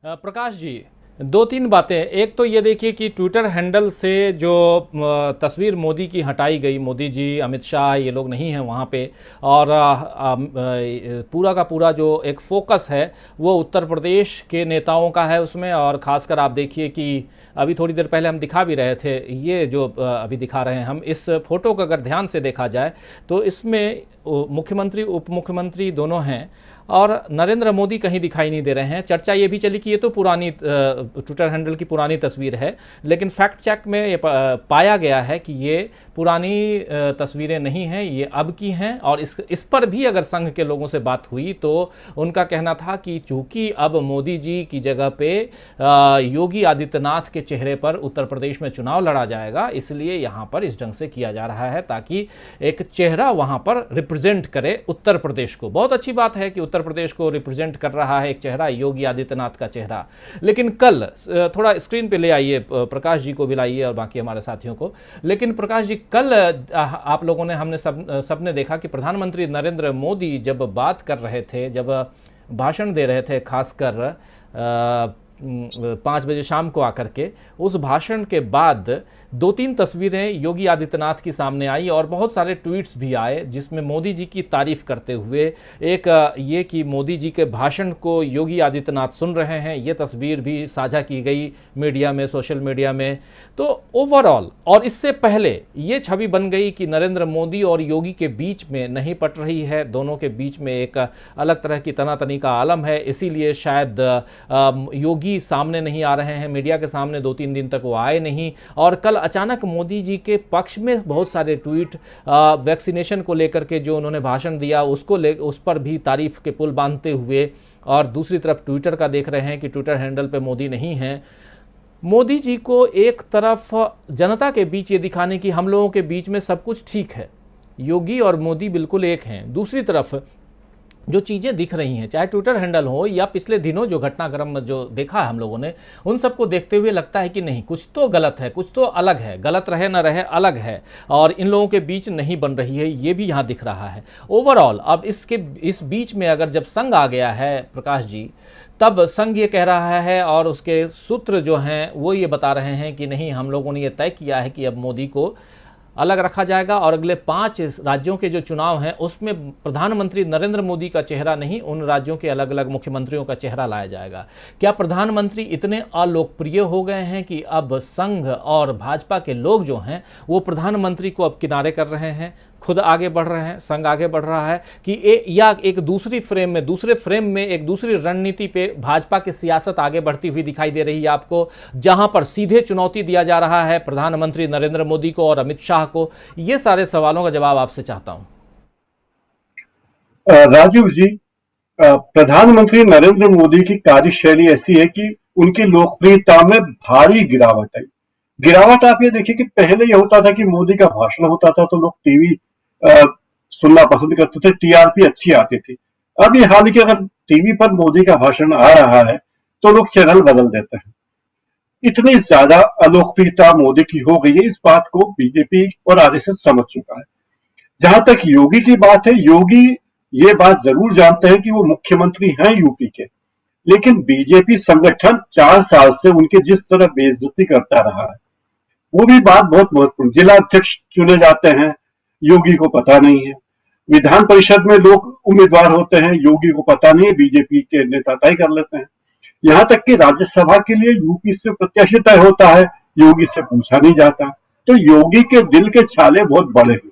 प्रकाश जी, दो तीन बातें। एक तो ये देखिए कि ट्विटर हैंडल से जो तस्वीर मोदी की हटाई गई, मोदी जी, अमित शाह, ये लोग नहीं हैं वहाँ पे, और पूरा का पूरा जो एक फोकस है वो उत्तर प्रदेश के नेताओं का है उसमें। और ख़ासकर आप देखिए कि अभी थोड़ी देर पहले हम दिखा भी रहे थे, ये जो अभी दिखा रहे हैं हम, इस फोटो को अगर ध्यान से देखा जाए तो इसमें मुख्यमंत्री उप मुख्यमंत्री दोनों हैं और नरेंद्र मोदी कहीं दिखाई नहीं दे रहे हैं। चर्चा ये भी चली कि ये तो पुरानी ट्विटर हैंडल की पुरानी तस्वीर है, लेकिन फैक्ट चेक में ये पाया गया है कि ये पुरानी तस्वीरें नहीं हैं, ये अब की हैं। और इस पर भी अगर संघ के लोगों से बात हुई तो उनका कहना था कि चूंकि अब मोदी जी की जगह पे योगी आदित्यनाथ के चेहरे पर उत्तर प्रदेश में चुनाव लड़ा जाएगा, इसलिए यहाँ पर इस ढंग से किया जा रहा है ताकि एक चेहरा वहाँ पर रिप्रेजेंट करे उत्तर प्रदेश को। बहुत अच्छी बात है कि उत्तर प्रदेश को रिप्रेजेंट कर रहा है एक चेहरा, योगी आदित्यनाथ का चेहरा। लेकिन कल थोड़ा स्क्रीन पे ले आइए, प्रकाश जी को भी लाइए और बाकी हमारे साथियों को। लेकिन प्रकाश जी, कल आप लोगों ने, हमने सबने देखा कि प्रधानमंत्री नरेंद्र मोदी जब बात कर रहे थे, जब भाषण दे रहे थे, खासकर 5 बजे शाम को आकर के, उस भाषण के बाद दो तीन तस्वीरें योगी आदित्यनाथ की सामने आई और बहुत सारे ट्वीट्स भी आए जिसमें मोदी जी की तारीफ करते हुए एक ये कि मोदी जी के भाषण को योगी आदित्यनाथ सुन रहे हैं, ये तस्वीर भी साझा की गई मीडिया में, सोशल मीडिया में। तो ओवरऑल, और इससे पहले ये छवि बन गई कि नरेंद्र मोदी और योगी के बीच में नहीं पट रही है, दोनों के बीच में एक अलग तरह की तनातनी का आलम है, इसीलिए शायद योगी सामने नहीं आ रहे हैं, मीडिया के सामने 2-3 दिन तक वो आए नहीं। और कल अचानक मोदी जी के पक्ष में बहुत सारे ट्वीट, वैक्सीनेशन को लेकर के जो उन्होंने भाषण दिया उस पर भी तारीफ के पुल बांधते हुए, और दूसरी तरफ ट्विटर का देख रहे हैं कि ट्विटर हैंडल पे मोदी नहीं हैं। मोदी जी को एक तरफ जनता के बीच ये दिखाने की हम लोगों के बीच में सब कुछ ठीक है, योगी और मोदी बिल्कुल एक हैं, दूसरी तरफ जो चीज़ें दिख रही हैं, चाहे ट्विटर हैंडल हो या पिछले दिनों जो घटनाक्रम जो देखा है हम लोगों ने, उन सबको देखते हुए लगता है कि नहीं, कुछ तो गलत है, कुछ तो अलग है, गलत रहे ना रहे अलग है, और इन लोगों के बीच नहीं बन रही है, ये भी यहाँ दिख रहा है ओवरऑल। अब इस बीच में अगर जब संघ आ गया है प्रकाश जी, तब संघ ये कह रहा है और उसके सूत्र जो हैं वो ये बता रहे हैं कि नहीं, हम लोगों ने ये तय किया है कि अब मोदी को अलग रखा जाएगा और अगले 5 राज्यों के जो चुनाव हैं उसमें प्रधानमंत्री नरेंद्र मोदी का चेहरा नहीं, उन राज्यों के अलग अलग मुख्यमंत्रियों का चेहरा लाया जाएगा। क्या प्रधानमंत्री इतने अलोकप्रिय हो गए हैं कि अब संघ और भाजपा के लोग जो हैं वो प्रधानमंत्री को अब किनारे कर रहे हैं, खुद आगे बढ़ रहे हैं, संघ आगे बढ़ रहा है कि एक दूसरे फ्रेम में एक दूसरी रणनीति पे भाजपा की सियासत आगे बढ़ती हुई दिखाई दे रही है आपको, जहां पर सीधे चुनौती दिया जा रहा है प्रधानमंत्री नरेंद्र मोदी को और अमित शाह को? ये सारे सवालों का जवाब आपसे चाहता हूं। राजीव जी, प्रधानमंत्री नरेंद्र मोदी की कार्यशैली ऐसी है कि उनकी लोकप्रियता में भारी गिरावट आई। गिरावट आप ये देखिए कि पहले ये होता था कि मोदी का भाषण होता था तो लोग टीवी सुनना पसंद करते थे, टीआरपी अच्छी आती थी। अब ये हाल कि अगर टीवी पर मोदी का भाषण आ रहा है तो लोग चैनल बदल देते हैं। इतनी ज्यादा अलोकप्रियता मोदी की हो गई है, इस बात को बीजेपी और आरएसएस समझ चुका है। जहां तक योगी की बात है, योगी ये बात जरूर जानते हैं कि वो मुख्यमंत्री हैं यूपी के, लेकिन बीजेपी संगठन 4 साल से उनके जिस तरह बेइज्जती करता रहा है, वो भी बात बहुत महत्वपूर्ण। जिला अध्यक्ष चुने जाते हैं, योगी को पता नहीं है। विधान परिषद में लोग उम्मीदवार होते हैं, योगी को पता नहीं है, बीजेपी के नेता तय कर लेते हैं। यहां तक कि राज्यसभा के लिए यूपी से प्रत्याशी तय होता है, योगी से पूछा नहीं जाता। तो योगी के दिल के छाले बहुत बड़े हैं।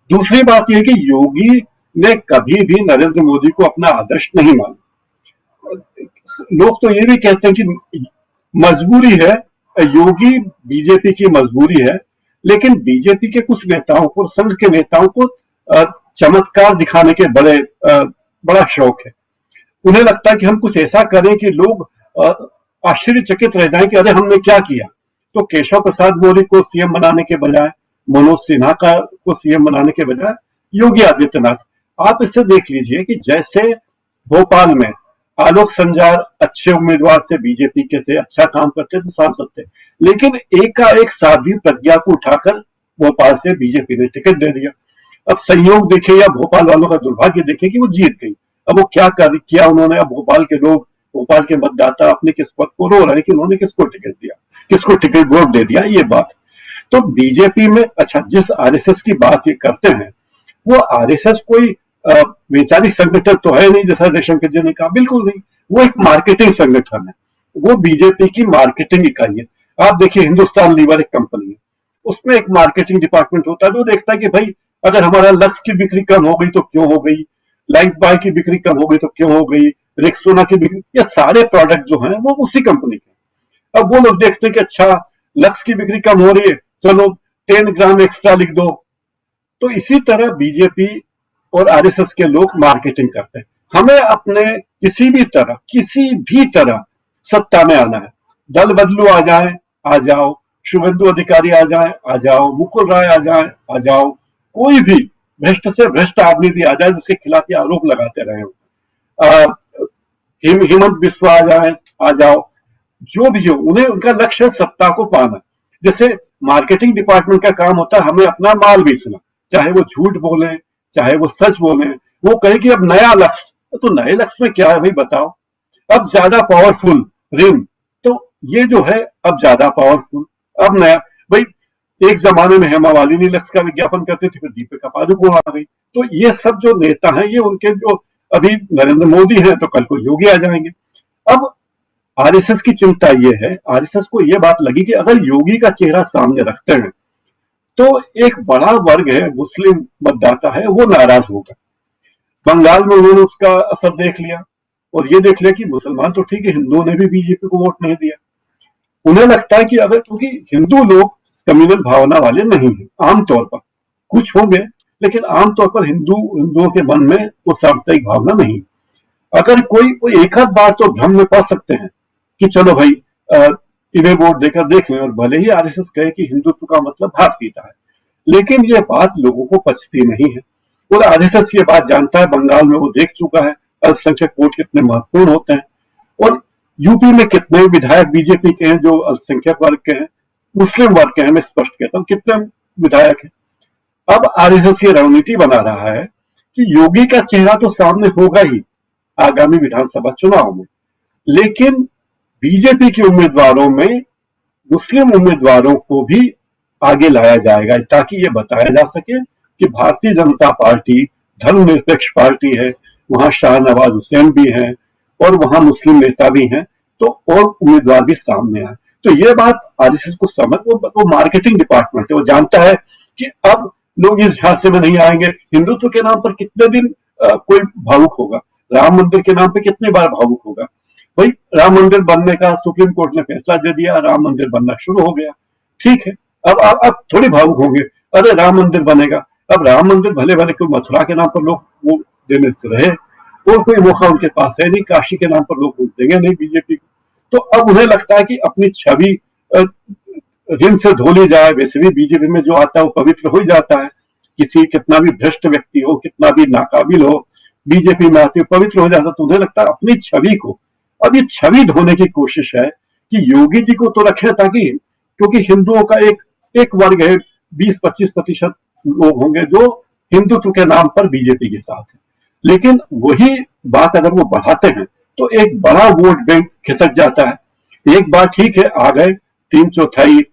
दूसरी बात यह कि योगी ने कभी भी नरेंद्र मोदी को अपना आदर्श नहीं माना। लोग तो ये भी कहते हैं कि मजबूरी है, योगी बीजेपी की मजबूरी है, लेकिन बीजेपी के कुछ नेताओं को, संघ के नेताओं को चमत्कार दिखाने के बड़ा शौक है। उन्हें लगता है कि हम कुछ ऐसा करें कि लोग आश्चर्यचकित रह जाएं कि अरे हमने क्या किया। तो केशव प्रसाद मौर्य को सीएम बनाने के बजाय, मनोज सिन्हा को सीएम बनाने के बजाय योगी आदित्यनाथ, आप इससे देख लीजिए कि जैसे भोपाल में आलोक संजार अच्छे उम्मीदवार थे, बीजेपी के थे, अच्छा काम करते थे, सांसद थे, लेकिन एकाएक साध्वी प्रज्ञा को उठाकर भोपाल से बीजेपी ने टिकट दे दिया। अब संयोग देखे या भोपाल वालों का दुर्भाग्य देखे कि वो जीत गई। अब वो क्या किया उन्होंने, अब भोपाल के लोग भोपाल के मतदाता अपने किस्मत को रो रहे हैं कि उन्होंने किसको टिकट दिया, किसको टिकट वोट दे दिया, ये बात। तो बीजेपी में अच्छा जिस आरएसएस की बात ये करते हैं, वो आरएसएस कोई वैचारिक संगठन तो है नहीं, जैसा जयशंकर जी ने कहा, बिल्कुल नहीं। वो एक मार्केटिंग संगठन है, वो बीजेपी की मार्केटिंग इकाई है। आप देखिए हिंदुस्तान लीवर एक कंपनी है, उसमें एक मार्केटिंग डिपार्टमेंट होता है जो देखता है कि भाई अगर हमारा लक्स की बिक्री कम हो गई तो क्यों हो गई, लाइफ बॉय की बिक्री कम हो गई तो क्यों हो गई, रेक्सोना की बिक्री, ये सारे प्रोडक्ट जो हैं वो उसी कंपनी के। अब वो लोग देखते हैं कि अच्छा लक्स की बिक्री कम हो रही है, चलो 10 ग्राम एक्स्ट्रा लिख दो। तो इसी तरह बीजेपी और आरएसएस के लोग मार्केटिंग करते हैं। हमें अपने किसी भी तरह सत्ता में आना है, दल बदलू आ जाए आ जाओ, शुभेंदु अधिकारी आ जाए आ जाओ, मुकुल राय आ जाए आ जाओ, कोई भी भ्रष्ट से भ्रष्ट आदमी भी आ जाए जिसके खिलाफ ये आरोप लगाते रहे हो, हेमंत बिस्वा आ जाए आ जाओ, जो भी हो, उन्हें उनका लक्ष्य है सत्ता को पाना। जैसे मार्केटिंग डिपार्टमेंट का काम होता है हमें अपना माल बेचना, चाहे वो झूठ बोले चाहे वो सच बोले, वो कहे कि अब नया लक्ष्य, तो नए लक्ष्य में क्या है भाई बताओ, अब ज्यादा पावरफुल रिम, तो ये जो है अब ज्यादा पावरफुल, अब नया भाई। एक जमाने में हेमा मालिनी लक्ष्य का विज्ञापन करते थे, फिर दीपिका पादुकोण आ गई। तो ये सब जो नेता हैं ये उनके जो अभी नरेंद्र मोदी हैं तो कल को योगी आ जाएंगे। अब आरएसएस की चिंता ये है, आरएसएस को ये बात लगी कि अगर योगी का चेहरा सामने रखते हैं तो एक बड़ा वर्ग है मुस्लिम मतदाता है वो नाराज होगा। बंगाल में उन्होंने उसका असर देख लिया, और ये देख लिया कि मुसलमान तो ठीक है, हिंदुओं ने भी बीजेपी को वोट नहीं दिया। उन्हें लगता है कि अगर, क्योंकि हिंदू लोग कम्युनल भावना वाले नहीं है आमतौर पर, कुछ होंगे लेकिन आमतौर पर हिंदुओं के मन में वो सांप्रदायिक भावना नहीं। अगर कोई एक आध बार तो भ्रम में पड़ सकते हैं कि चलो भाई इन्हें वोट देकर देख लें, और भले ही आरएसएस कहे कि हिंदुत्व का मतलब भात पीता है, लेकिन ये बात लोगों को पचती नहीं है। और आरएसएस ये बात जानता है, बंगाल में वो देख चुका है अल्पसंख्यक वोट कितने महत्वपूर्ण होते हैं, और यूपी में कितने विधायक बीजेपी के हैं जो अल्पसंख्यक वर्ग के हैं, मुस्लिम वर्ग के हैं, मैं स्पष्ट कहता हूं कितने विधायक हैं। अब आरएसएस ये रणनीति बना रहा है कि योगी का चेहरा तो सामने होगा ही आगामी विधानसभा चुनाव में, लेकिन बीजेपी के उम्मीदवारों में मुस्लिम उम्मीदवारों को भी आगे लाया जाएगा, ताकि ये बताया जा सके कि भारतीय जनता पार्टी धर्मनिरपेक्ष पार्टी है, वहां शाहनवाज हुसैन भी हैं और वहां मुस्लिम नेता भी हैं, तो और उम्मीदवार भी सामने आए। तो ये बात आरएसएस को समझ, वो मार्केटिंग डिपार्टमेंट है, वो जानता है कि अब लोग इस झांसे में नहीं आएंगे। हिंदुत्व के नाम पर कितने दिन कोई भावुक होगा, राम मंदिर के नाम पे कितने बार भावुक होगा। भाई राम मंदिर बनने का सुप्रीम कोर्ट ने फैसला दे दिया, राम मंदिर बनना शुरू हो गया, ठीक है। अब थोड़ी भावुक होंगे, अरे राम मंदिर बनेगा। अब राम मंदिर भले भले कोई मथुरा के नाम पर लोग वो देने से रहे, और कोई मौका उनके पास है नहीं, काशी के नाम पर लोग वोट देंगे नहीं बीजेपी को। तो अब उन्हें लगता है कि अपनी छवि ऋण से धो ली जाए। वैसे भी बीजेपी में जो आता है वो पवित्र हो ही जाता है, किसी कितना भी भ्रष्ट व्यक्ति हो, कितना भी नाकाबिल हो, बीजेपी में आते पवित्र हो जाता। तो उन्हें लगता है अपनी छवि को, अब ये छवि धोने की कोशिश है कि योगी जी को तो रखें, ताकि, क्योंकि हिंदुओं का एक वर्ग है, 20-25% लोग होंगे जो हिंदुत्व के नाम पर बीजेपी के साथ है, लेकिन वही बात अगर वो बढ़ाते हैं तो एक बड़ा वोट बैंक खिसक जाता है। एक बार ठीक है आ गए, 3/4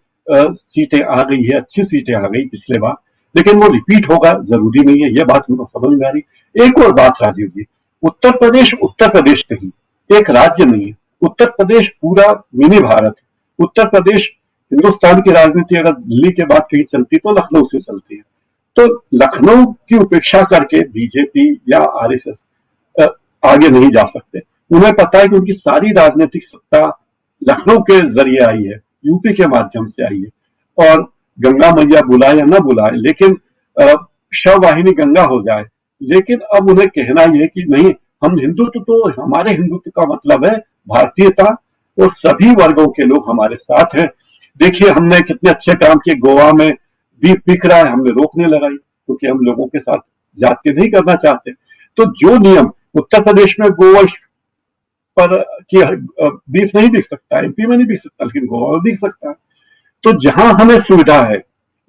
सीटें आ गई है, अच्छी सीटें आ गई पिछले बार, लेकिन वो रिपीट होगा जरूरी नहीं है, ये बात मुझे समझ में आ रही। एक और बात राजीव जी, उत्तर प्रदेश नहीं, एक राज्य नहीं है, उत्तर प्रदेश पूरा मिनी भारत है। उत्तर प्रदेश, हिंदुस्तान की राजनीति अगर दिल्ली के बाद कहीं चलती तो लखनऊ से चलती है, तो लखनऊ की उपेक्षा करके बीजेपी या आरएसएस आगे नहीं जा सकते। उन्हें पता है कि उनकी सारी राजनीतिक सत्ता लखनऊ के जरिए आई है, यूपी के माध्यम से आई है, और गंगा मैया बुलाए या ना बुलाए, लेकिन शव वाहिनी गंगा हो जाए, लेकिन अब उन्हें कहना यह कि नहीं, हम हिंदुत्व, तो हमारे हिंदुत्व का मतलब है भारतीयता, और सभी वर्गों के लोग हमारे साथ हैं। देखिए हमने कितने अच्छे काम किए, गोवा में बीफ बिक रहा है, हमने रोकने लगाई, क्योंकि हम लोगों के साथ जाति नहीं करना चाहते। तो जो नियम उत्तर प्रदेश में गोवंश पर कि बीफ नहीं बिक सकता, एमपी में नहीं बिक सकता, लेकिन गोवा में बिक सकता है। तो जहां हमें सुविधा है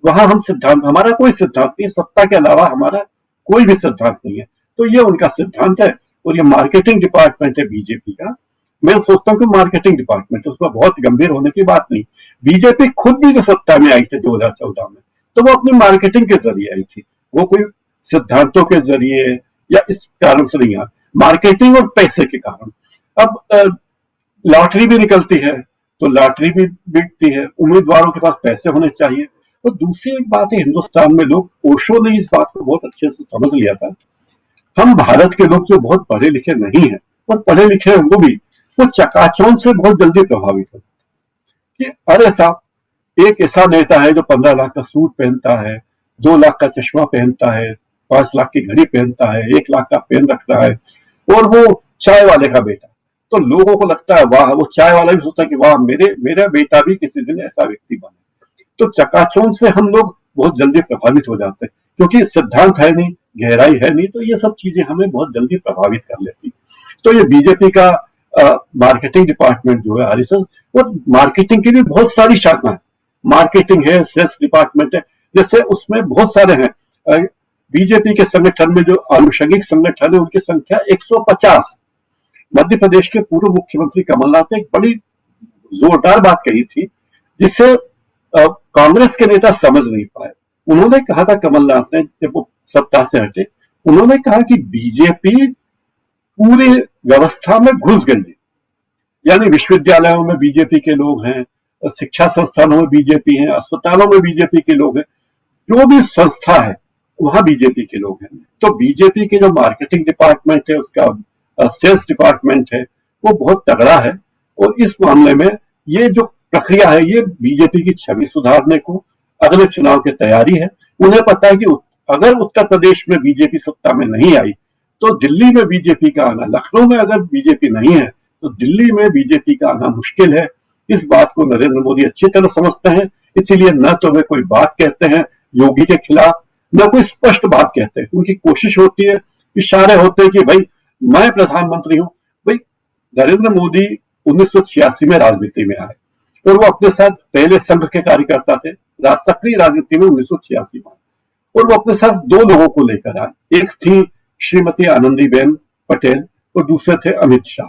वहां हम सिद्धांत, हमारा कोई सिद्धांत नहीं, सत्ता के अलावा हमारा कोई भी सिद्धांत नहीं है। तो ये उनका सिद्धांत है, और ये मार्केटिंग डिपार्टमेंट है बीजेपी का, मैं सोचता हूँ कि मार्केटिंग डिपार्टमेंट उसमें बहुत गंभीर होने की बात नहीं। बीजेपी खुद भी जो सत्ता में आई थी 2014 में, तो वो अपनी मार्केटिंग के जरिए आई थी, वो कोई सिद्धांतों के जरिए या इस कारण से नहीं आई, मार्केटिंग और पैसे के कारण। अब लॉटरी भी निकलती है तो लॉटरी भी बिकती है, उम्मीदवारों के पास पैसे होने चाहिए। तो दूसरी एक बात है, हिंदुस्तान में लोग, ओशो ने इस बात को बहुत अच्छे से समझ लिया था। हम भारत के लोग जो बहुत पढ़े लिखे नहीं है, और पढ़े लिखे हैं वो भी, वो चकाचौंध से बहुत जल्दी प्रभावित होते कि अरे साहब, एक ऐसा नेता है जो 15 लाख का सूट पहनता है, 2 लाख का चश्मा पहनता है, 5 लाख की घड़ी पहनता है, 1 लाख का पेन रखता है, और वो चाय वाले का बेटा। तो लोगों को लगता है वाह, वो चाय वाला भी सोचता है कि वाह, मेरा बेटा भी किसी दिन ऐसा व्यक्ति बने। तो चकाचौंध से हम लोग बहुत जल्दी प्रभावित हो जाते हैं, क्योंकि सिद्धांत है नहीं, गहराई है नहीं, तो ये सब चीजें हमें बहुत जल्दी प्रभावित कर लेती। तो ये बीजेपी का मार्केटिंग डिपार्टमेंट जो है आरएसएस, वो मार्केटिंग की भी बहुत सारी शाखाएं, मार्केटिंग है, सेल्स डिपार्टमेंट है, जैसे उसमें बहुत सारे हैं। बीजेपी के संगठन में जो आनुषंगिक संगठन है उनकी संख्या 150। मध्य प्रदेश के पूर्व मुख्यमंत्री कमलनाथ ने एक बड़ी जोरदार बात कही थी, जिसे कांग्रेस के नेता समझ नहीं पाए। उन्होंने कहा था, कमलनाथ ने, जब वो सत्ता से हटे, उन्होंने कहा कि बीजेपी पूरी व्यवस्था में घुस गई है, यानी विश्वविद्यालयों में बीजेपी के लोग हैं, शिक्षा संस्थानों में बीजेपी हैं, अस्पतालों में बीजेपी के लोग हैं, जो भी संस्था है वहां बीजेपी के लोग हैं। तो बीजेपी के जो मार्केटिंग डिपार्टमेंट है, उसका सेल्स डिपार्टमेंट है, वो बहुत तगड़ा है। और इस मामले में ये जो प्रक्रिया है, ये बीजेपी की छवि सुधारने को, अगले चुनाव की तैयारी है। उन्हें पता है कि अगर उत्तर प्रदेश में बीजेपी सत्ता में नहीं आई तो दिल्ली में बीजेपी का आना, लखनऊ में अगर बीजेपी नहीं है तो दिल्ली में बीजेपी का आना मुश्किल है। इस बात को नरेंद्र मोदी अच्छी तरह समझते हैं, इसीलिए न तो वे कोई बात कहते हैं योगी के खिलाफ, न कोई स्पष्ट बात कहते हैं। उनकी कोशिश होती है, इशारे होते हैं कि भाई मैं प्रधानमंत्री हूं। भाई नरेंद्र मोदी 1986 में राजनीति में आए, और वो अपने साथ पहले संघ के कार्यकर्ता थे, सक्रिय राजनीति में 1986 में, और वो अपने साथ 2 लोगों को लेकर आए। एक थी श्रीमती आनंदीबेन पटेल और दूसरे थे अमित शाह।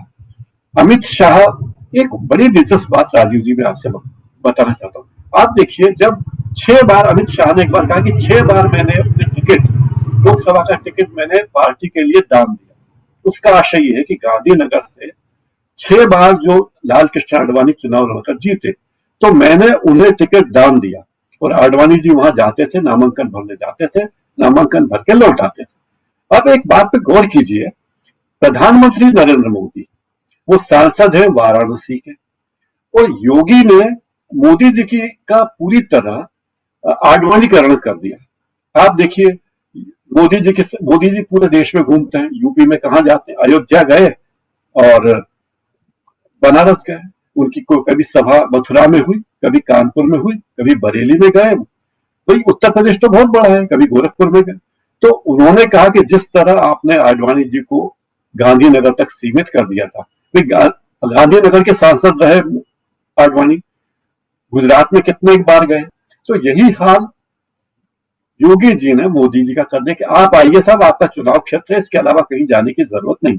अमित शाह, एक बड़ी दिलचस्प बात राजीव जी मैं आपसे बताना चाहता हूँ। आप देखिए, जब 6 बार अमित शाह ने एक बार कहा कि 6 बार मैंने अपने टिकट, लोकसभा का टिकट मैंने पार्टी के लिए दान दिया। उसका आशय ये है कि गांधीनगर से 6 बार जो लाल कृष्ण आडवाणी चुनाव लड़कर जीते, तो मैंने उन्हें टिकट दान दिया, और आडवाणी जी वहां जाते थे, नामांकन भरने जाते थे, नामांकन भर के लौट आते थे। अब एक बात पे गौर कीजिए, प्रधानमंत्री नरेंद्र मोदी, वो सांसद है वाराणसी के, और योगी ने मोदी जी की का पूरी तरह आडवाणीकरण कर दिया। आप देखिए, मोदी जी पूरे देश में घूमते हैं, यूपी में कहां जाते हैं, अयोध्या गए और बनारस गए, उनकी कभी सभा मथुरा में हुई, कभी कानपुर में हुई, कभी बरेली में गए। भाई उत्तर प्रदेश तो बहुत बड़ा है, कभी गोरखपुर में गए। तो उन्होंने कहा कि जिस तरह आपने आडवाणी जी को गांधीनगर तक सीमित कर दिया था, गांधीनगर के सांसद रहे आडवाणी, गुजरात में कितने बार गए, तो यही हाल योगी जी ने मोदी जी का कर दिया कि आप आइए साहब, आपका चुनाव क्षेत्र है, इसके अलावा कहीं जाने की जरूरत नहीं,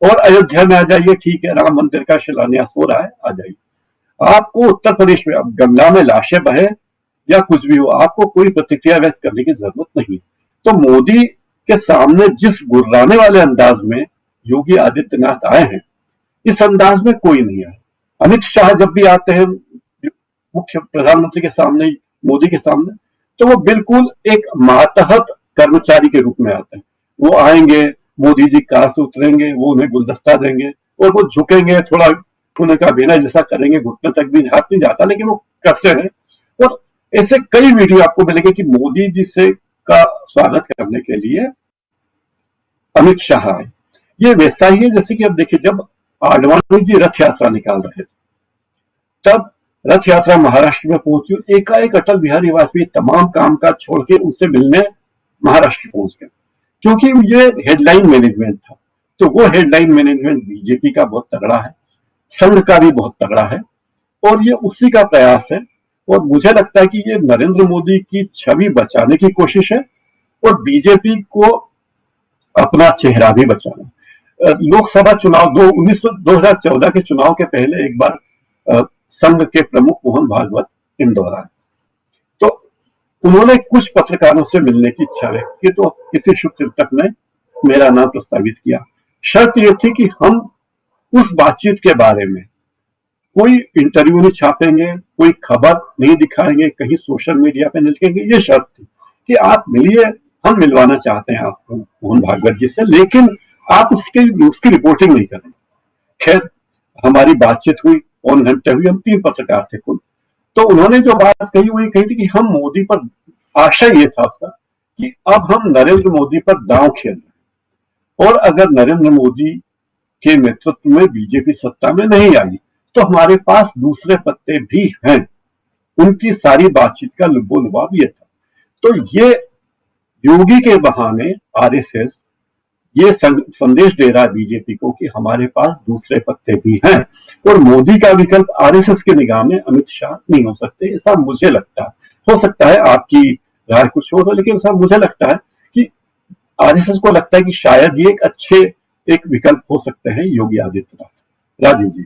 और अयोध्या में आ जाइए, ठीक है, राम मंदिर का शिलान्यास हो रहा है, आ जाइए। आपको उत्तर प्रदेश में अब गंगा में लाशें बहे या कुछ भी हो, आपको कोई प्रतिक्रिया व्यक्त करने की जरूरत नहीं। तो मोदी के सामने जिस गुर्राने वाले अंदाज में योगी आदित्यनाथ आए हैं, इस अंदाज में कोई नहीं आया। अमित शाह जब भी आते हैं मुख्य प्रधानमंत्री के सामने, मोदी के सामने, तो वो बिल्कुल एक मातहत कर्मचारी के रूप में आते हैं। वो आएंगे, मोदी जी कार से उतरेंगे, वो उन्हें गुलदस्ता देंगे, और वो झुकेंगे, थोड़ा उन्हें का बेना जैसा करेंगे, घुटने तक भी हाथ नहीं जाता, लेकिन वो करते हैं। और ऐसे कई वीडियो आपको मिलेंगे कि मोदी जी से का स्वागत करने के लिए अमित शाह आए। ये वैसा ही है जैसे कि अब देखिए, जब आडवाणी जी रथ यात्रा निकाल रहे थे, तब रथ यात्रा महाराष्ट्र में पहुंची, एकाएक अटल बिहारी वाजपेयी तमाम काम काज छोड़ के उनसे मिलने महाराष्ट्र पहुंच गए, क्योंकि ये हेडलाइन मैनेजमेंट था। तो वो हेडलाइन मैनेजमेंट बीजेपी का बहुत तगड़ा है, संघ का भी बहुत तगड़ा है, और ये उसी का प्रयास है। और मुझे लगता है कि ये नरेंद्र मोदी की छवि बचाने की कोशिश है, और बीजेपी को अपना चेहरा भी बचाना। लोकसभा चुनाव 2014 के चुनाव के पहले एक बार संघ के प्रमुख मोहन भागवत इंदौर आए, तो उन्होंने कुछ पत्रकारों से मिलने की इच्छा व्यक्त की, तो किसी शुभचिंतक ने मेरा नाम प्रस्तावित किया। शर्त यह थी कि हम उस बातचीत के बारे में कोई इंटरव्यू नहीं छापेंगे, कोई खबर नहीं दिखाएंगे, कहीं सोशल मीडिया पे नहीं लिखेंगे। ये शर्त थी कि आप मिलिए, हम मिलवाना चाहते हैं आपको मोहन भागवत जी से, लेकिन आप उसकी रिपोर्टिंग नहीं करेंगे। खैर, हमारी बातचीत हुई, पौन घंटे हुई, हम 3 पत्रकार थे कुल। तो उन्होंने जो बात कही वही कही थी कि हम मोदी पर, आशय ये था उसका कि अब हम नरेंद्र मोदी पर दांव खेल रहे हैं, और अगर नरेंद्र मोदी के नेतृत्व में बीजेपी सत्ता में नहीं आई तो हमारे पास दूसरे पत्ते भी हैं। उनकी सारी बातचीत का लुब्बो लुबाब ये था। तो ये योगी के बहाने आरएसएस ये संदेश दे रहा है बीजेपी को कि हमारे पास दूसरे पत्ते भी हैं, और मोदी का विकल्प आरएसएस की निगाह में अमित शाह नहीं हो सकते, ऐसा मुझे लगता है। हो सकता है आपकी राय कुछ और हो, लेकिन ऐसा मुझे लगता है कि आरएसएस को लगता है कि शायद ये एक अच्छे विकल्प हो सकते हैं योगी आदित्यनाथ। राजीव जी।